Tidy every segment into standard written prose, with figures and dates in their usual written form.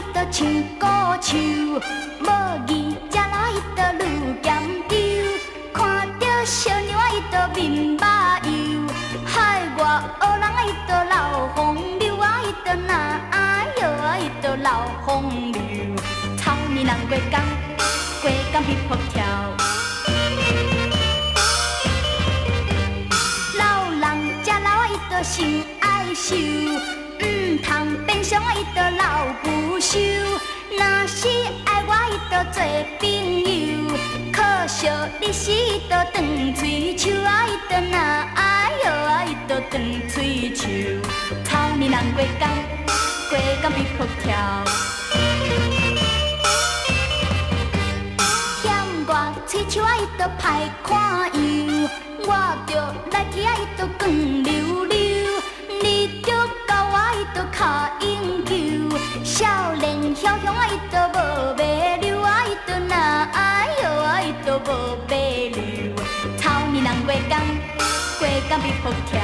伊都唱古树，无义食老伊都愈咸丢。看到小鸟伊都面目油，海外学人伊都流风流啊，伊都哪哟啊，伊都流风流。草泥人过江，过江彼扑跳。老人食老伊都心爱受，唔通变相伊都老不休。若是爱我伊都做朋友，可惜你是伊都断嘴手啊，伊都哪哟啊，伊都断嘴手。草泥人过江，过江彼扑跳。嫌我吹手啊，伊都歹看样，我着来去啊，伊都光溜溜。你着教我，伊都卡应球。少年小雄啊，伊都无卖溜啊，伊都哪哟啊，伊都无卖溜。草泥人过江，过江彼扑跳。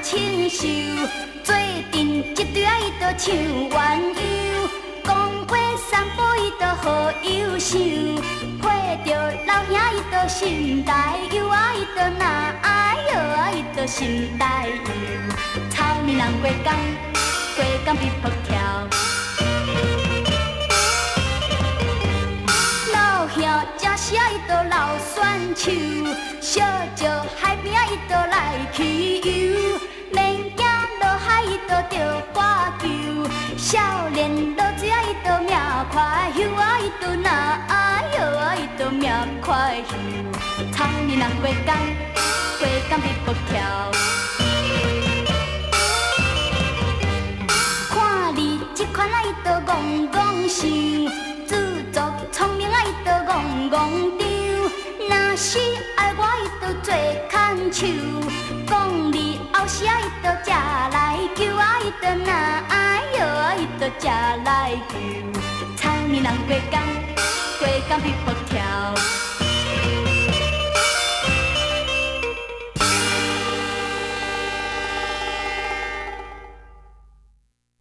清秀，做阵一对啊，伊都唱鸳鸯，讲话散步伊都好优秀，配着老兄伊都心内忧啊，伊都哪哟啊，伊都心内忧。草泥人过江，过江彼扑跳。老兄这时啊，伊都老选手，小石海边啊，伊都来去游。免惊落海，伊都着花球；少年落水啊，伊都命快休啊，伊都哪哟啊，伊都命快休。草泥人过江，过江彼扑跳。看你这款啊，伊都戆戆想，自作聪明啊，伊都戆戆张。若是爱我，伊都做牵手，讲你后时啊，伊都食来求啊，伊都哪哟啊，伊都食来求。草泥人过江，过江彼扑跳。